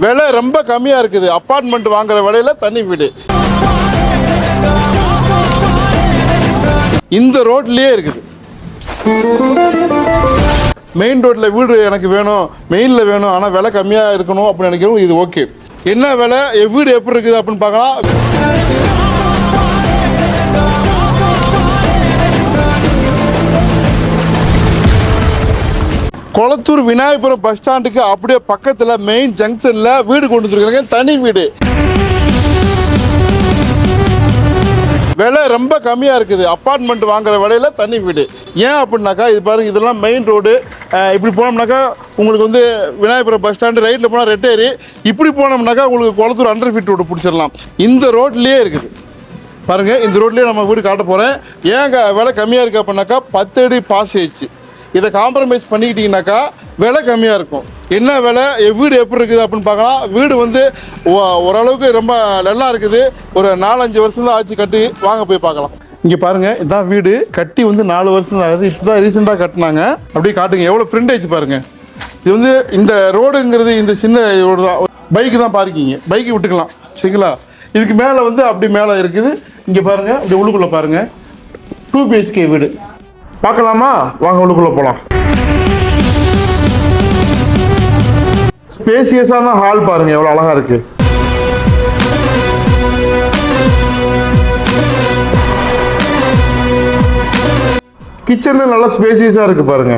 விலை ரொம்ப கம்மியாக இருக்குது. அப்பார்ட்மெண்ட் வாங்குற விலையில தனி வீடு இந்த ரோட்லேயே இருக்குது. மெயின் ரோட்டில் வீடு எனக்கு வேணும், மெயினில் வேணும், ஆனால் விலை கம்மியாக இருக்கணும் அப்படின்னு நினைக்கிறோம். இது ஓகே. என்ன விலை, வீடு எப்படி இருக்குது அப்படின்னு பார்க்கலாம். கொளத்தூர் விநாயகபுரம் பஸ் ஸ்டாண்டுக்கு அப்படியே பக்கத்தில் மெயின் ஜங்ஷனில் வீடு கொண்டு வந்துருக்காங்க. தனி வீடு விலை ரொம்ப கம்மியாக இருக்குது. அப்பார்ட்மெண்ட் வாங்குற விலையில தனி வீடு. ஏன் அப்படின்னாக்கா இது பாருங்கள், இதெல்லாம் மெயின் ரோடு. இப்படி போனோம்னாக்கா உங்களுக்கு வந்து விநாயகபுரம் பஸ் ஸ்டாண்டு, ரைட்டில் போனால் ரெட்டேரி, இப்படி போனோம்னாக்கா உங்களுக்கு கொளத்தூர் அண்டர் ஃபீட் ரோடு பிடிச்சிடலாம். இந்த ரோட்லேயே இருக்குது பாருங்கள். இந்த ரோட்லேயே நம்ம வீடு காட்ட போகிறேன். ஏங்க விலை கம்மியாக இருக்குது அப்படின்னாக்கா 10 அடி பாசேஜ். இதை காம்ப்ரமைஸ் பண்ணிக்கிட்டீங்கன்னாக்கா விலை கம்மியாக இருக்கும். என்ன விலை, வீடு எப்படி இருக்குது அப்படின்னு பார்க்கலாம். வீடு வந்து ஓரளவுக்கு ரொம்ப நல்லா இருக்குது. ஒரு 4-5 வருஷம் தான் ஆச்சு கட்டி. வாங்க போய் பார்க்கலாம். இங்கே பாருங்கள், இதுதான் வீடு. கட்டி வந்து 4 வருஷம் தான் ஆகுது. இப்போ தான் ரீசெண்டாக கட்டினாங்க. அப்படியே காட்டுங்க எவ்வளோ ஃப்ரண்டேஜ் பாருங்கள். இது வந்து இந்த ரோடுங்கிறது இந்த சின்ன ரோடு தான். பைக்கு தான் பார்க்கிங்க, பைக்கு விட்டுக்கலாம் சரிங்களா. இதுக்கு மேலே வந்து அப்படி மேலே இருக்குது. இங்கே பாருங்கள், அப்படி உள்ளுக்குள்ளே பாருங்கள். 2 BHK வீடு பார்க்கலாமா? வாங்க உள்ளுக்குள்ளே போகலாம். ஸ்பேசியஸான ஹால் பாருங்க எவ்வளோ அழகா இருக்கு. கிச்சன் நல்லா ஸ்பேசியஸா இருக்கு பாருங்க.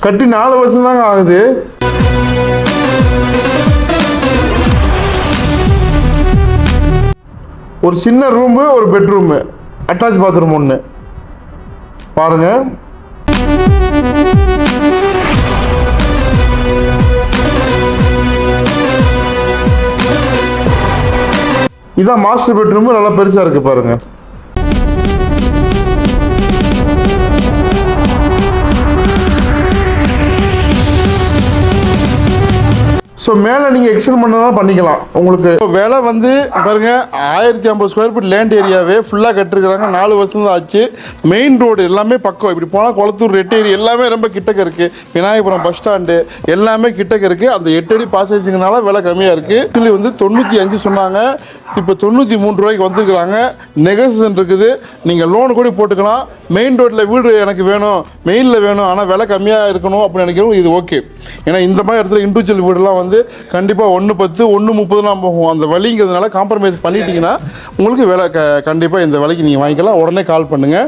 கட்டி 4 வருஷம் தாங்க ஆகுது. ஒரு சின்ன ரூமு, ஒரு பெட்ரூமு, அட்டாச் பாத்ரூம் ஒன்று பாருங்க. இதான் மாஸ்டர் பெட்ரூம். நல்லா பெருசா இருக்கு பாருங்க. ஸோ மேலே நீங்கள் எக்ஸ்டெண்ட் பண்ணலாம் பண்ணிக்கலாம். உங்களுக்கு விலை வந்து பாருங்க 1050 ஸ்கொயர் ஃபீட் லேண்ட் ஏரியாவே ஃபுல்லாக கட்டிருக்கிறாங்க. 4 வருஷம் தான் ஆச்சு. மெயின் ரோடு எல்லாமே பக்கம். இப்படி போனால் கொளத்தூர் ரெட்டேரி எல்லாமே ரொம்ப கிட்டக்க இருக்குது. விநாயகபுரம் பஸ் ஸ்டாண்டு எல்லாமே கிட்டக்க இருக்குது. அந்த 8 அடி பாசேஜுங்கனால விலை கம்மியாக இருக்குது. ஆக்சுவலி வந்து 95 சொன்னாங்க, இப்போ 93 ரூபாய்க்கு வந்துருக்குறாங்க. நெகோசியேஷன் இருக்குது. நீங்கள் லோன் கூட போட்டுக்கலாம். மெயின் ரோட்டில் வீடு எனக்கு வேணும், மெயினில் வேணும், ஆனால் விலை கம்மியாக இருக்கணும் அப்படின்னு நினைக்கிறோம். இது ஓகே. ஏன்னா இந்த மாதிரி இடத்துல இண்டிவிஜுவல் வீடுலாம் வந்து கண்டிப்பாக 110, 130 போகும். அந்த வழிங்கிறதுனால காம்ப்ரமைஸ் பண்ணிட்டீங்கன்னா உங்களுக்கு விலை கண்டிப்பாக இந்த விலைக்கு நீங்கள் வாங்கிக்கலாம். உடனே கால் பண்ணுங்கள்.